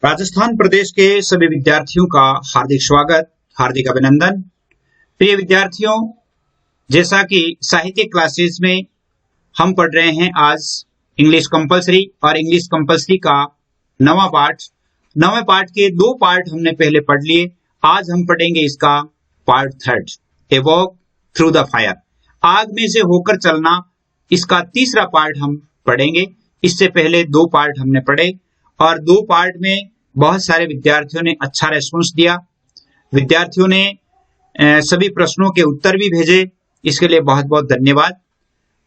राजस्थान प्रदेश के सभी विद्यार्थियों का हार्दिक स्वागत, हार्दिक अभिनंदन। प्रिय विद्यार्थियों, जैसा कि साहित्य क्लासेस में हम पढ़ रहे हैं आज इंग्लिश कंपलसरी और इंग्लिश कंपलसरी का नवा पार्ट के 2 पार्ट हमने पहले पढ़ लिए। आज हम पढ़ेंगे इसका part 3, a walk through the fire, आग में से होकर चलना। इसका तीसरा पार्ट हम पढ़ेंगे। इससे पहले 2 पार्ट हमने पढ़े और 2 पार्ट में बहुत सारे विद्यार्थियों ने अच्छा रेस्पॉन्स दिया। विद्यार्थियों ने सभी प्रश्नों के उत्तर भी भेजे, इसके लिए बहुत बहुत धन्यवाद।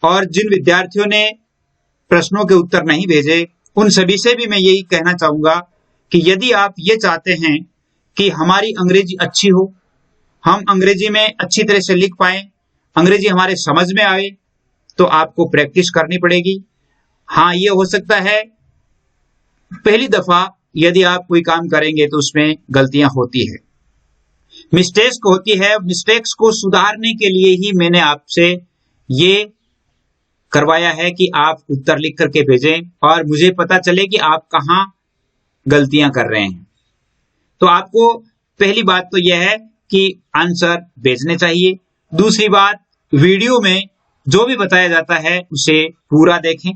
और जिन विद्यार्थियों ने प्रश्नों के उत्तर नहीं भेजे, उन सभी से भी मैं यही कहना चाहूंगा कि यदि आप ये चाहते हैं कि हमारी अंग्रेजी अच्छी हो, हम अंग्रेजी में अच्छी तरह से लिख पाए, अंग्रेजी हमारे समझ में आए, तो आपको प्रैक्टिस करनी पड़ेगी। हाँ, ये हो सकता है पहली दफा यदि आप कोई काम करेंगे तो उसमें गलतियां होती है, मिस्टेक्स होती है। मिस्टेक्स को सुधारने के लिए ही मैंने आपसे ये करवाया है कि आप उत्तर लिख करके भेजें और मुझे पता चले कि आप कहां गलतियां कर रहे हैं। तो आपको पहली बात तो यह है कि आंसर भेजने चाहिए। दूसरी बात, वीडियो में जो भी बताया जाता है उसे पूरा देखें।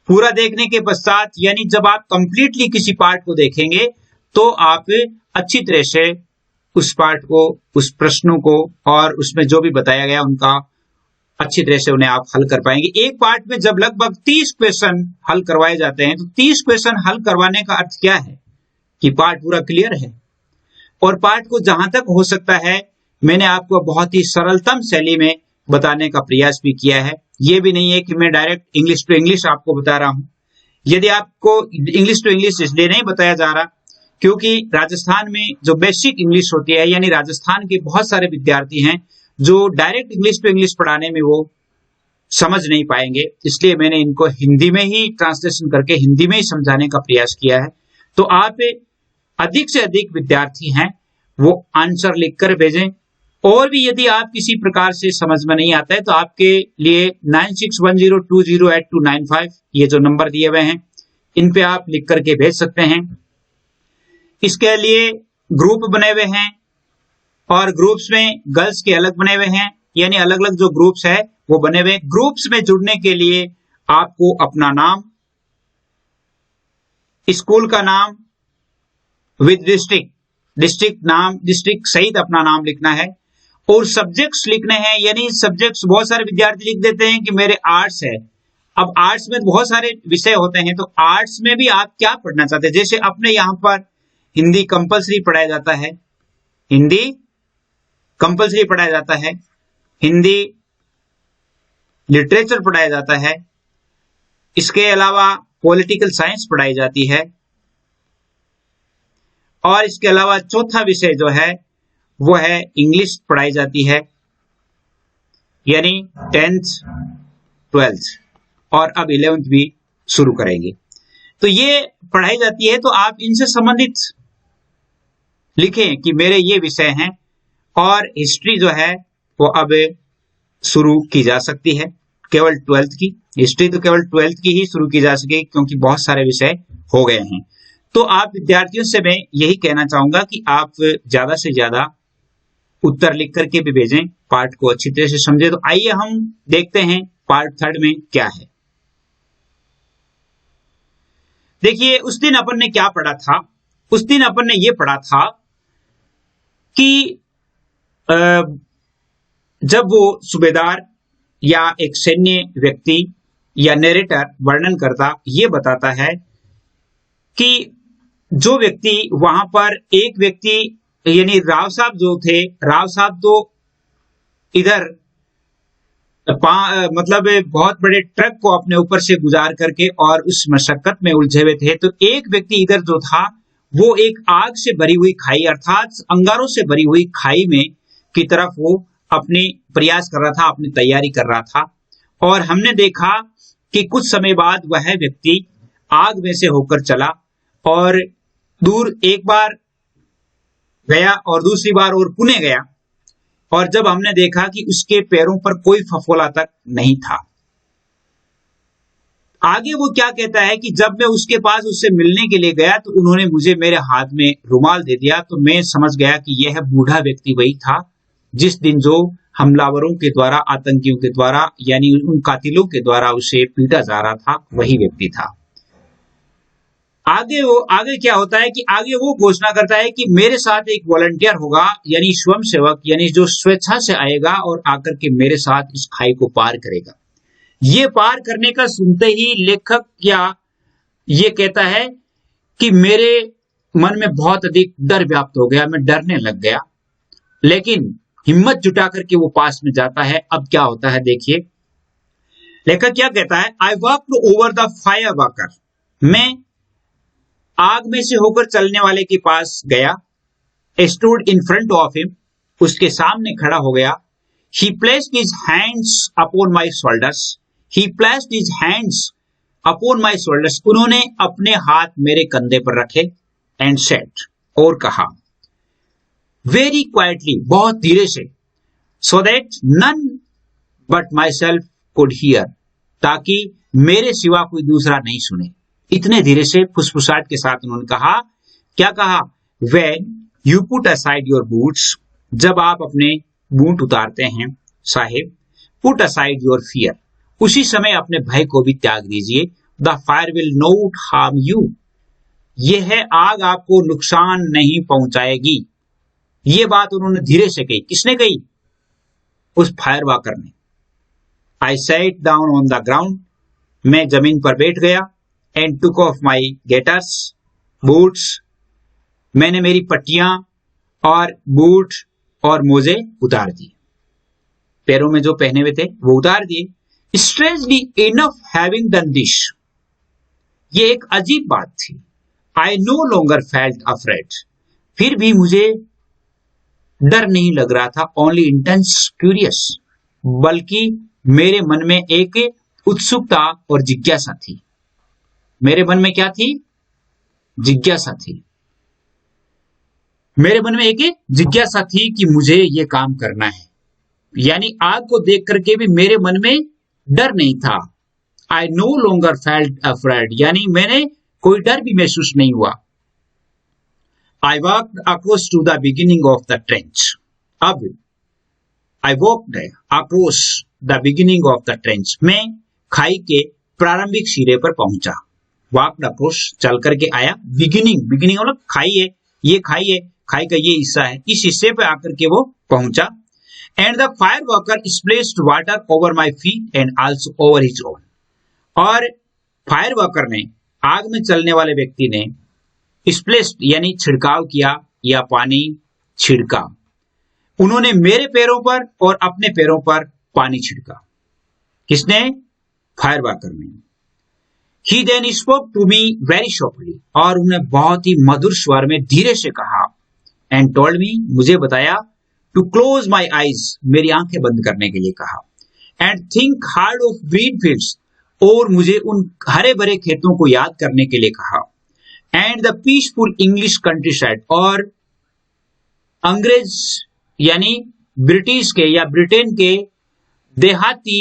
पूरा देखने के पश्चात, यानी जब आप कंप्लीटली किसी पार्ट को देखेंगे तो आप अच्छी तरह से उस पार्ट को, उस प्रश्नों को और उसमें जो भी बताया गया उनका अच्छी तरह से उन्हें आप हल कर पाएंगे। एक पार्ट में जब लगभग 30 क्वेश्चन हल करवाए जाते हैं तो 30 क्वेश्चन हल करवाने का अर्थ क्या है कि पार्ट पूरा क्लियर है। और पार्ट को जहां तक हो सकता है मैंने आपको बहुत ही सरलतम शैली में बताने का प्रयास भी किया है। ये भी नहीं है कि मैं डायरेक्ट इंग्लिश टू इंग्लिश आपको बता रहा हूं। यदि आपको इंग्लिश टू इंग्लिश इसलिए नहीं बताया जा रहा क्योंकि राजस्थान में जो बेसिक इंग्लिश होती है, यानी राजस्थान के बहुत सारे विद्यार्थी हैं जो डायरेक्ट इंग्लिश टू इंग्लिश पढ़ाने में वो समझ नहीं पाएंगे, इसलिए मैंने इनको हिंदी में ही ट्रांसलेशन करके हिंदी में ही समझाने का प्रयास किया है। तो आप अधिक से अधिक विद्यार्थी हैं वो आंसर लिखकर भेजें। और भी यदि आप किसी प्रकार से समझ में नहीं आता है तो आपके लिए 9610208295 ये जो नंबर दिए हुए हैं इन पे आप लिख करके भेज सकते हैं। इसके लिए ग्रुप बने हुए हैं और ग्रुप्स में गर्ल्स के अलग बने हुए हैं, यानी अलग अलग जो ग्रुप्स है वो बने हुए हैं। ग्रुप्स में जुड़ने के लिए आपको अपना नाम, स्कूल का नाम विद डिस्ट्रिक्ट नाम, डिस्ट्रिक्ट सहित अपना नाम लिखना है और सब्जेक्ट्स लिखने हैं। यानी सब्जेक्ट्स बहुत सारे विद्यार्थी लिख देते हैं कि मेरे आर्ट्स है। अब आर्ट्स में बहुत सारे विषय होते हैं, तो आर्ट्स में भी आप क्या पढ़ना चाहते हैं। जैसे अपने यहाँ पर हिंदी कंपलसरी पढ़ाया जाता है, हिंदी कंपलसरी पढ़ाया जाता है, हिंदी लिटरेचर पढ़ाया जाता है, इसके अलावा पॉलिटिकल साइंस पढ़ाई जाती है और इसके अलावा चौथा विषय जो है वो है इंग्लिश पढ़ाई जाती है, यानी 10th 12th और अब 11th भी शुरू करेंगे। तो ये पढ़ाई जाती है, तो आप इनसे संबंधित लिखें कि मेरे ये विषय हैं। और हिस्ट्री जो है वो अब शुरू की जा सकती है, केवल 12th की हिस्ट्री, तो केवल 12th की ही शुरू की जा सके क्योंकि बहुत सारे विषय हो गए हैं। तो आप विद्यार्थियों से मैं यही कहना चाहूंगा कि आप ज्यादा से ज्यादा उत्तर लिख करके भी भेजें, पार्ट को अच्छी तरह से समझे। तो आइए हम देखते हैं पार्ट 3 में क्या है। देखिए, उस दिन अपन ने क्या पढ़ा था। उस दिन अपन ने यह पढ़ा था कि जब वो सूबेदार या एक सैन्य व्यक्ति या नरेटर वर्णन करता, ये बताता है कि जो व्यक्ति वहां पर, एक व्यक्ति यानी राव साहब जो थे, राव साहब तो इधर मतलब बहुत बड़े ट्रक को अपने ऊपर से गुजार करके और उस मशक्कत में उलझे हुए थे। तो एक व्यक्ति इधर जो था वो एक आग से भरी हुई खाई, अर्थात अंगारों से भरी हुई खाई में की तरफ वो अपनी प्रयास कर रहा था, अपनी तैयारी कर रहा था। और हमने देखा कि कुछ समय बाद वह व्यक्ति आग में से होकर चला और दूर एक बार गया और दूसरी बार और पुणे गया। और जब हमने देखा कि उसके पैरों पर कोई फफोला तक नहीं था, आगे वो क्या कहता है कि जब मैं उसके पास उससे मिलने के लिए गया तो उन्होंने मुझे मेरे हाथ में रुमाल दे दिया, तो मैं समझ गया कि यह बूढ़ा व्यक्ति वही था जिस दिन जो हमलावरों के द्वारा, आतंकियों के द्वारा, यानी उन कातिलों के द्वारा उसे पीटा जा रहा था, वही व्यक्ति था। आगे क्या होता है कि आगे वो घोषणा करता है कि मेरे साथ एक वॉलंटियर होगा, यानी स्वयं सेवक, यानी जो स्वेच्छा से आएगा और आकर के मेरे साथ इस खाई को पार करेगा। ये पार करने का सुनते ही लेखक ये कहता है कि मेरे मन में बहुत अधिक डर व्याप्त हो गया, मैं डरने लग गया, लेकिन हिम्मत जुटा करके वो पास में जाता है। अब क्या होता है देखिए, लेखक क्या कहता है, I walked over the fire walker, मैं आग में से होकर चलने वाले के पास गया, stood in front of him, उसके सामने खड़ा हो गया, ही placed his hands upon my shoulders, he placed his hands upon my shoulders, उन्होंने अपने हाथ मेरे कंधे पर रखे, एंड सेड, और कहा, वेरी क्वाइटली, बहुत धीरे से, so that none but myself could hear, ताकि मेरे सिवा कोई दूसरा नहीं सुने। इतने धीरे से फुसफुसाहट के साथ उन्होंने कहा, क्या कहा, when you put aside your boots, जब आप अपने बूट उतारते हैं Sahib, put aside your fear, उसी समय अपने भय को भी त्याग दीजिए, the fire will not harm you, यह आग आपको नुकसान नहीं पहुंचाएगी। ये बात उन्होंने धीरे से कही। किसने कही? उस फायर वॉकर ने। I sat down on the ground, मैं जमीन पर बैठ गया, and took off my gaiters boots, मैंने मेरी पट्टियां और बूट और मोजे उतार दिए, पैरों में जो पहने हुए थे वो उतार दिए। Strangely enough having done this, ये एक अजीब बात थी। आई नो लॉन्गर फेल्ट अफ्रेड, फिर भी मुझे डर नहीं लग रहा था, ओनली इंटेंस क्यूरियस, बल्कि मेरे मन में एक उत्सुकता और जिज्ञासा थी। मेरे मन में क्या थी? जिज्ञासा थी। मेरे मन में एक जिज्ञासा थी कि मुझे ये काम करना है, यानी आग को देख करके भी मेरे मन में डर नहीं था। I no longer felt afraid, यानी मैंने कोई डर भी महसूस नहीं हुआ। I walked across to the beginning of the trench, अब I walked across the beginning of the trench, मैं खाई के प्रारंभिक सिरे पर पहुंचा। वॉक्ड अक्रॉस, चल करके आया, बिगिनिंग, बिगिनिंग मतलब खाई है, ये खाई है, खाई का ये हिस्सा है, इस हिस्से पे आकर के वो पहुंचा। And the fire walker splashed water over my feet and also over his own, और फायर वॉकर ने, आग में चलने वाले व्यक्ति ने, स्प्लेश्ड यानी छिड़काव किया या पानी छिड़का, उन्होंने मेरे पैरों पर और अपने पैरों पर पानी छिड़का। किसने? फायर वॉकर ने। He then spoke to me very softly, और उन्हें बहुत ही मधुर स्वर में धीरे से कहा, and told me, मुझे बताया, to close my eyes, मेरी आंखें बंद करने के लिए कहा, and think hard of green fields, और मुझे उन हरे भरे खेतों को याद करने के लिए कहा, and the peaceful English countryside, और अंग्रेज यानी ब्रिटिश के या ब्रिटेन के देहाती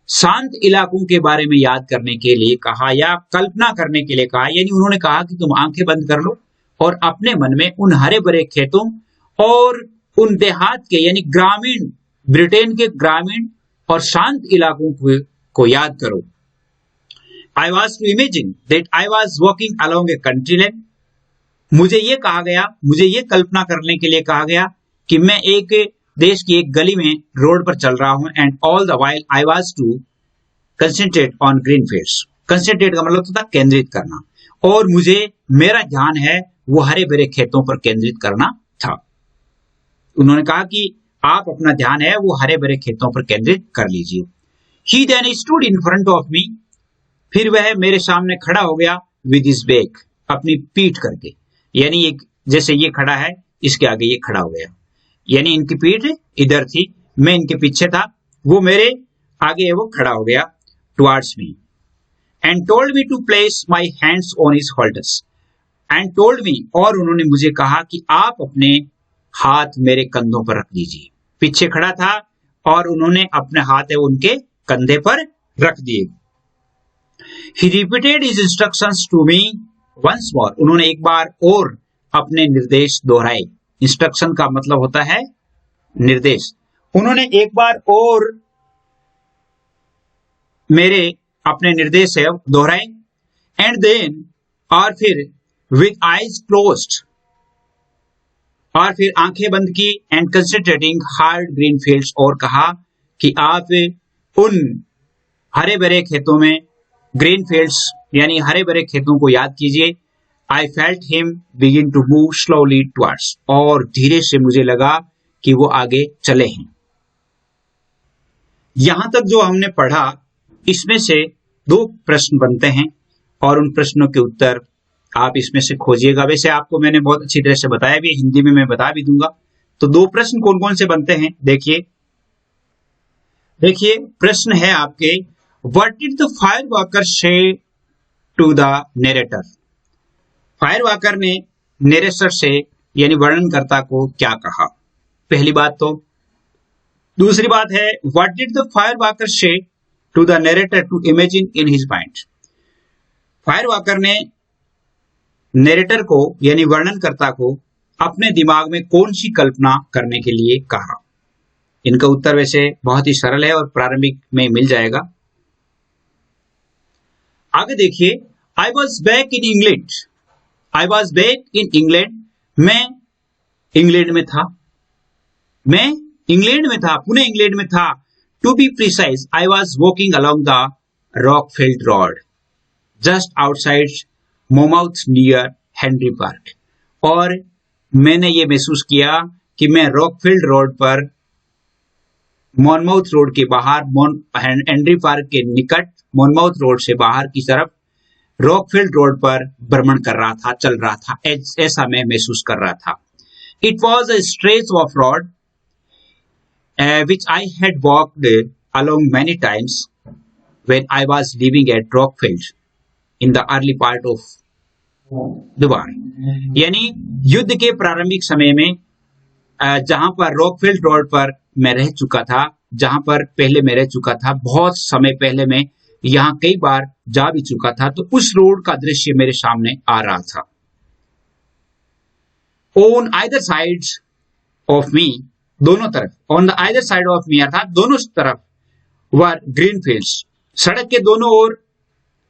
शांत इलाकों के बारे में याद करने के लिए कहा या कल्पना करने के लिए कहा। यानी उन्होंने कहा कि तुम आंखें बंद कर लो और अपने मन में उन हरे भरे खेतों और उन देहात के यानी ग्रामीण, ब्रिटेन के ग्रामीण और शांत इलाकों को याद करो। I was to imagine that I was walking along a country lane, मुझे ये कहा गया, मुझे ये कल्पना करने के लिए कहा गया कि मैं एक देश की एक गली में रोड पर चल रहा हूं, and all the while I was to concentrate on green fields, concentrate का मतलब था केंद्रित करना, और मुझे मेरा ध्यान है वो हरे भरे खेतों पर केंद्रित करना था। उन्होंने कहा कि आप अपना ध्यान है वो हरे भरे खेतों पर केंद्रित कर लीजिए। He then stood in front of me, फिर वह मेरे सामने खड़ा हो गया, विद हिज बैक, अपनी पीठ करके, यानी एक जैसे ये खड़ा है इसके आगे ये खड़ा हो गया, यानी इनकी पीठ इधर थी, मैं इनके पीछे था, वो मेरे आगे वो खड़ा हो गया, towards me, and told me to place my hands on his shoulders, and told me, और उन्होंने मुझे कहा कि आप अपने हाथ मेरे कंधों पर रख दीजिए। पीछे खड़ा था और उन्होंने अपने हाथ है उनके कंधे पर रख दिए। He repeated his instructions to me once more. उन्होंने एक बार और अपने निर्देश दोहराए। इंस्ट्रक्शन का मतलब होता है निर्देश। उन्होंने एक बार और मेरे अपने निर्देश है दोहराए। एंड देन, और फिर विद आईज क्लोज्ड, और फिर आंखें बंद की, and concentrating hard green fields, और कहा कि आप उन हरे भरे खेतों में, ग्रीन फील्ड्स यानी हरे भरे खेतों को याद कीजिए। I felt him begin to move slowly towards, और धीरे से मुझे लगा कि वो आगे चले हैं। यहां तक जो हमने पढ़ा, इसमें से दो प्रश्न बनते हैं और उन प्रश्नों के उत्तर आप इसमें से खोजिएगा। वैसे आपको मैंने बहुत अच्छी तरह से बताया भी, हिंदी में मैं बता भी दूंगा। तो दो प्रश्न कौन कौन से बनते हैं देखिए। प्रश्न है आपके, what did the fire walker say to the narrator. Fire walker ने नरेटर से यानी वर्णनकर्ता को क्या कहा, पहली बात तो। दूसरी बात है, what did the fire walker say to the narrator to imagine in his mind. Fire walker ने नरेटर को यानी वर्णनकर्ता को अपने दिमाग में कौन सी कल्पना करने के लिए कहा। इनका उत्तर वैसे बहुत ही सरल है और प्रारंभिक में मिल जाएगा। आगे देखिए, I was back in England. I was back in England, मैं इंग्लैंड में था, मैं इंग्लैंड में था, पुणे इंग्लैंड में था। To be precise, I was walking along the Rockfield road just outside Monmouth near Henry park. और मैंने ये महसूस किया कि मैं रॉकफील्ड रोड पर, मॉनमाउथ रोड के बाहर, हेनरी पार्क के निकट, मॉनमाउथ रोड से बाहर की तरफ रॉकफील्ड रोड पर भ्रमण कर रहा था, चल रहा था, ऐसा मैं महसूस कर रहा था। It was a stretch of road which I had walked along many times when I was living at Rockfield in the early part of the war. यानी युद्ध के प्रारंभिक समय में जहां पर रॉकफील्ड रोड पर मैं रह चुका था, जहां पर पहले मैं रह चुका था, बहुत समय पहले मैं यहां कई बार जा भी चुका था, तो उस रोड का दृश्य मेरे सामने आ रहा था। On either side of me, दोनों तरफ, on the either side of me अर्थात दोनों तरफ, वर ग्रीन फील्ड्स, सड़क के दोनों ओर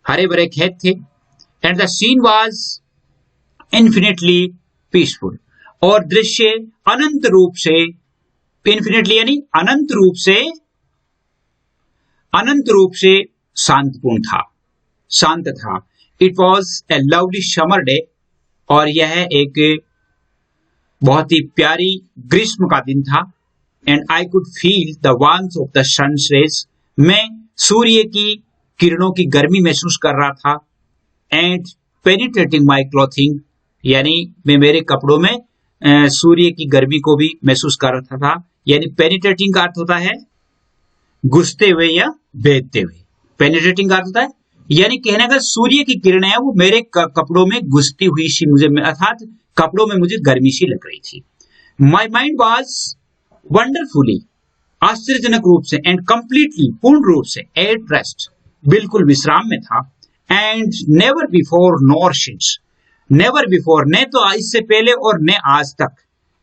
हरे भरे खेत थे। And the scene was infinitely peaceful, और दृश्य अनंत रूप से, इन्फिनिटली यानी अनंत रूप से शांतिपूर्ण था, शांत था। It was a lovely summer day, और यह एक बहुत ही प्यारी ग्रीष्म का दिन था। And I could feel the warmth of the sun's rays, मैं सूर्य की किरणों की गर्मी महसूस कर रहा था। एंड पेनिट्रेटिंग माई क्लॉथिंग, यानी मैं मेरे कपड़ों में सूर्य की गर्मी को भी महसूस कर रहा था। यानी पेनिट्रेटिंग का अर्थ होता है घुसते हुए या भेदते हुए। पेनिट्रेटिंग का अर्थ होता है यानी कहने का सूर्य की किरणें हैं वो मेरे कपड़ों में घुसती हुई सी, मुझे अर्थात कपड़ों में मुझे गर्मी सी लग रही थी। माई माइंड वॉज वंडरफुली, आश्चर्यजनक रूप से, एंड कंप्लीटली, पूर्ण रूप से, एट रेस्ट, बिल्कुल विश्राम में था। And never before nor since, never before, न तो इससे पहले और न आज तक,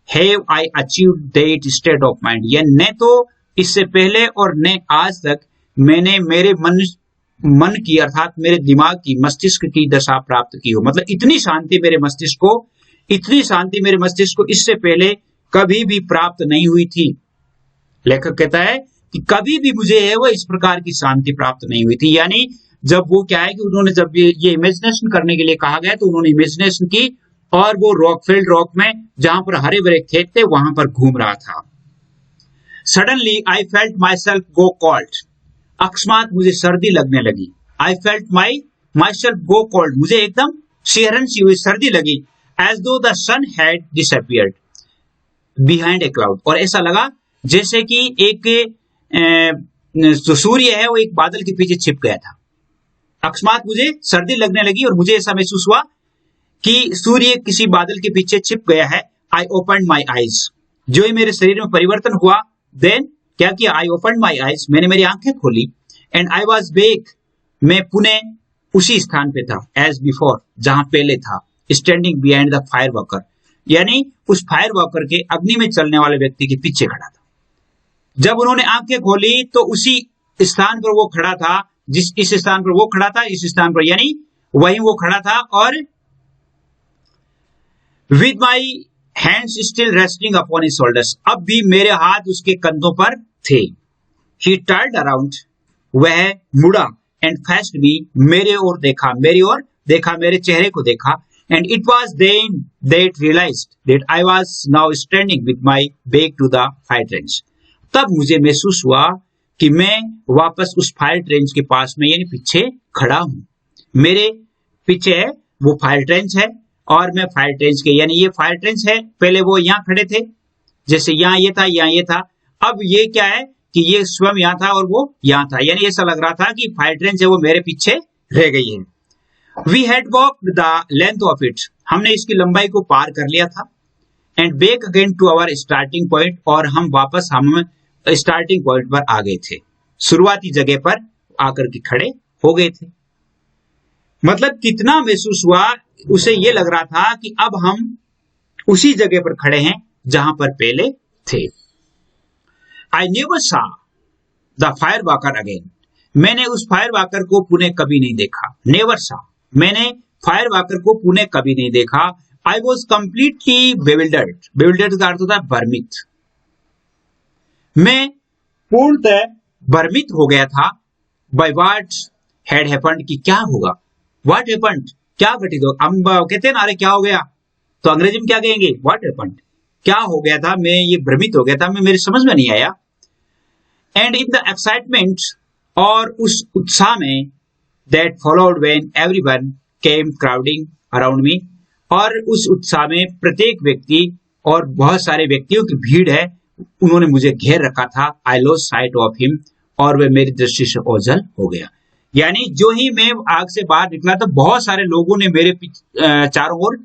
have I achieved that state of mind, या न तो इससे पहले और न आज तक मैंने मेरे मन की अर्थात मेरे दिमाग की, मस्तिष्क की दशा प्राप्त की हो। मतलब इतनी शांति मेरे मस्तिष्क को इससे पहले कभी भी प्राप्त नहीं हुई थी। लेखक कहता है कि कभी भी मुझे है वो इस प्रकार की शांति प्राप्त नहीं हुई थी। यानी जब वो क्या है कि उन्होंने जब ये इमेजिनेशन करने के लिए कहा गया तो उन्होंने इमेजिनेशन की, और वो रॉकफील्ड रॉक में जहां पर हरे भरे खेत थे वहां पर घूम रहा था। Suddenly I felt myself go cold, अकस्मात मुझे सर्दी लगने लगी। I felt myself go cold, मुझे एकदम सिहरन सी हुई, सर्दी लगी। As though the sun had disappeared behind a cloud, और ऐसा लगा जैसे कि एक जो सूर्य है वो एक बादल के पीछे छिप गया था। अकस्मात मुझे सर्दी लगने लगी और मुझे ऐसा महसूस हुआ कि सूर्य किसी बादल के पीछे छिप गया है। आई ओपन माई आईज, जो ही मेरे शरीर में परिवर्तन हुआ, देन क्या किया, आई ओपन माई आईज, मैंने मेरी आंखें खोली। एंड आई वॉज बेक, मैं पुणे उसी स्थान पे था, एज बिफोर, जहां पहले था, standing behind the fire worker, यानी उस फायर वर्कर के, अग्नि में चलने वाले व्यक्ति के पीछे खड़ा था। जब उन्होंने आंखें खोली तो उसी स्थान पर वो खड़ा था, इस स्थान पर वो खड़ा था, इस स्थान पर, यानी वहीं वो खड़ा था, और with my hands still resting upon his shoulders, अब भी मेरे हाथ उसके कंधों पर थे। ही टर्न्ड अराउंड, वह मुड़ा, एंड फेस्ड मी, मेरे ओर देखा, मेरे चेहरे को देखा, and it was then that realised that I was now standing with my back to the fire trench. तब मुझे महसूस हुआ कि मैं वापस उस फायर ट्रेंच के पास में, यानी पीछे खड़ा हूं। मेरे पीछे है वो फायर ट्रेंच है, और मैं फायर ट्रेंच के, यानी ये फायर ट्रेंच है, पहले वो यहां खड़े थे, जैसे यहां ये था, यहां ये था, अब ये क्या है कि ये स्वयं यहां था और वो यहां था, यानी ऐसा लग रहा था कि फायर ट्रेंच है वो मेरे पीछे रह गई है। We had walked the length of it, हमने इसकी लंबाई को पार कर लिया था, and back again to our starting point, और हम वापस स्टार्टिंग पॉइंट पर आ गए थे, शुरुआती जगह पर आकर के खड़े हो गए थे। मतलब कितना महसूस हुआ, उसे ये लग रहा था कि अब हम उसी जगह पर खड़े हैं जहां पर पहले थे। आई नेवर सा द फायर वॉकर अगेन, मैंने उस फायर वॉकर को पुनः कभी नहीं देखा। नेवर सा, मैंने फायर वॉकर को पुनः कभी नहीं देखा। आई वॉज कंप्लीटली बेविल्डर्ड, बेविल्डर्ड का अर्थ होता है भ्रमित, मैं पूर्णतः भ्रमित हो गया था। बाय व्हाट हैड हैपेंड, कि क्या होगा, व्हाट हैपेंड, क्या घटित हो, हम कहते हैं ना, अरे क्या हो गया, तो अंग्रेजी में क्या कहेंगे, व्हाट हैपेंड, क्या हो गया था, मैं ये भ्रमित हो गया था, मेरे समझ में नहीं आया। एंड इन द एक्साइटमेंट, और उस उत्साह में, that followed when everyone came crowding around me, और उस उत्साह में प्रत्येक व्यक्ति और बहुत सारे व्यक्तियों की भीड़ है, उन्होंने मुझे घेर रखा था। I lost site of him, और वह मेरी दृष्टि से ओझल हो गया। यानी जो ही मैं आग से बाहर निकला तो बहुत सारे लोगों ने मेरे चारों ओर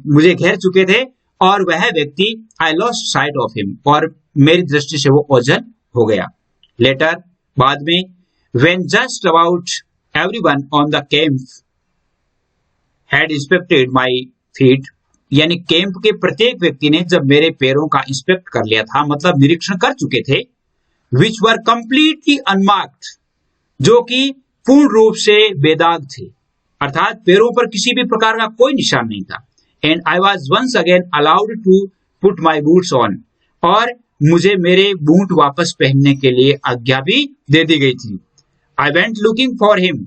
मुझे घेर चुके थे, और वह व्यक्ति, I lost site of him, और मेरी दृष्टि से वो ओझल हो गया। लेटर, बाद में, when just about everyone on the camp had inspected my feet, यानी कैंप के प्रत्येक व्यक्ति ने जब मेरे पैरों का इंस्पेक्ट कर लिया था, मतलब निरीक्षण कर चुके थे, विच वर कंप्लीटली अनमार्क्ड, जो कि पूर्ण रूप से बेदाग थे, अर्थात पैरों पर किसी भी प्रकार का कोई निशान नहीं था। And I was once again allowed to put my boots on, और मुझे मेरे बूट वापस पहनने के लिए आज्ञा भी दे दी गई थी। I went looking for him,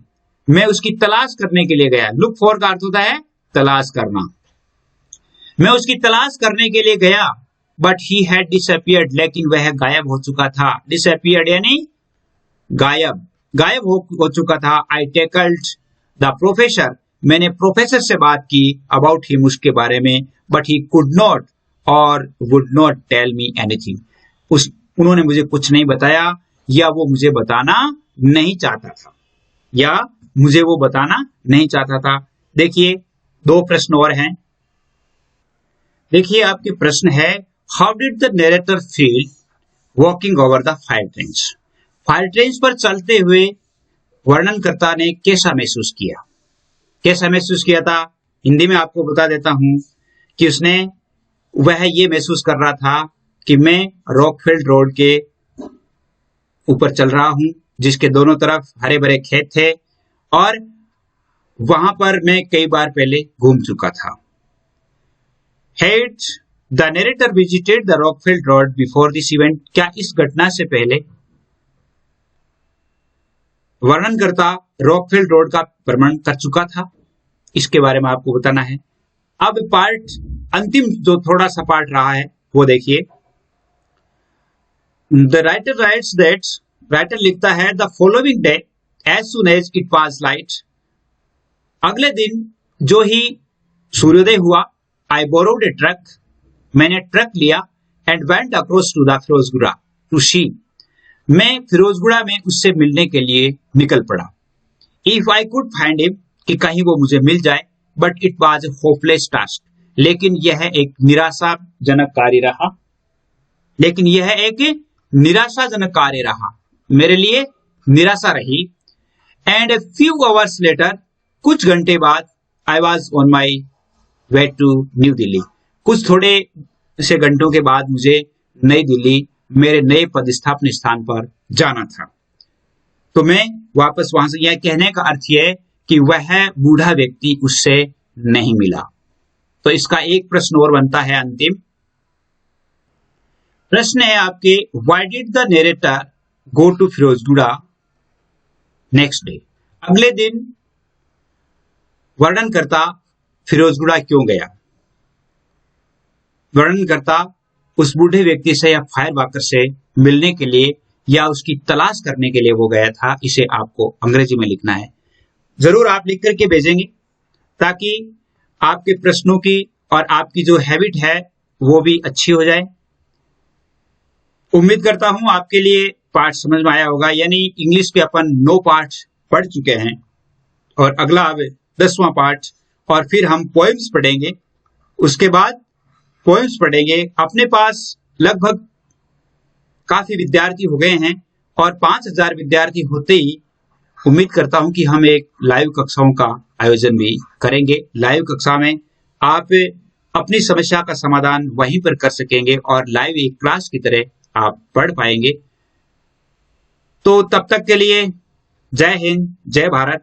मैं उसकी तलाश करने के लिए गया। लुक फॉर का अर्थ होता है तलाश करना, मैं उसकी तलाश करने के लिए गया, बट ही हैड डिसअपियर्ड, लेकिन वह गायब हो चुका था। डिसअपियर्ड यानी गायब, गायब हो चुका था। आई टेकल्ड द प्रोफेसर, मैंने प्रोफेसर से बात की, अबाउट हिम, उसके बारे में, but he could not or would not tell me anything, उन्होंने मुझे कुछ नहीं बताया, या वो मुझे बताना नहीं चाहता था, या मुझे वो बताना नहीं चाहता था। देखिए, दो प्रश्न और हैं। देखिए, आपके प्रश्न है, how did the narrator feel walking over the fire trench, fire trench पर चलते हुए वर्णनकर्ता ने कैसा महसूस किया, कैसा महसूस किया था। हिंदी में आपको बता देता हूं कि वह ये महसूस कर रहा था कि मैं रॉकफील्ड रोड के ऊपर चल रहा हूं, जिसके दोनों तरफ हरे भरे खेत थे, और वहां पर मैं कई बार पहले घूम चुका था। Had the narrator visited the Rockfield Road before this event, क्या इस घटना से पहले वर्णनकर्ता रॉकफील्ड रोड का भ्रमण कर चुका था, इसके बारे में आपको बताना है। अब पार्ट, अंतिम जो थोड़ा सा पार्ट रहा है वो देखिए। The writer writes that, writer लिखता है, the following day as soon as it was light, अगले दिन जो ही सूर्योदय हुआ, आई बोरोड ए ट्रक, मैंने ट्रक लिया, and went across to the Firozguda to see, मैं फिरोजगुड़ा में उससे मिलने के लिए निकल पड़ा। If I could find him, कि कहीं वो मुझे मिल जाए, but it was a hopeless task, लेकिन यह एक निराशाजनक कार्य रहा, लेकिन यह एक निराशाजनक कार्य रहा, मेरे लिए निराशा रही। And a few hours later, कुछ घंटे बाद, I was on my way to new Delhi, कुछ थोड़े से घंटों के बाद मुझे नई दिल्ली मेरे नए पदस्थापन स्थान पर जाना था। तो मैं वापस वहां से, यह कहने का अर्थ यह है कि वह बूढ़ा व्यक्ति उससे नहीं मिला। तो इसका एक प्रश्न और बनता है, अंतिम प्रश्न है आपके, why did the narrator go to Firozpura next day? अगले दिन वर्णनकर्ता फिरोजपुरा क्यों गया? वर्णनकर्ता उस बूढ़े व्यक्ति से या फायर वाकर से मिलने के लिए या उसकी तलाश करने के लिए वो गया था। इसे आपको अंग्रेजी में लिखना है। जरूर आप लिख करके भेजेंगे ताकि आपके प्रश्नों की और आपकी जो हैबिट है वो भी अच्छी हो जाए। उम्मीद करता हूं आपके लिए पाठ समझ में आया होगा। यानी इंग्लिश के अपन 9 पाठ पढ़ चुके हैं और अगला अब 10वां पाठ, और फिर हम पोएम्स पढ़ेंगे। उसके बाद पोएम्स पढ़ेंगे। अपने पास लगभग काफी विद्यार्थी हो गए हैं और 5000 विद्यार्थी होते ही उम्मीद करता हूं कि हम एक लाइव कक्षाओं का आयोजन भी करेंगे। लाइव कक्षा में आप अपनी समस्या का समाधान वहीं पर कर सकेंगे और लाइव एक क्लास की तरह आप पढ़ पाएंगे। तो तब तक के लिए जय हिंद, जय भारत।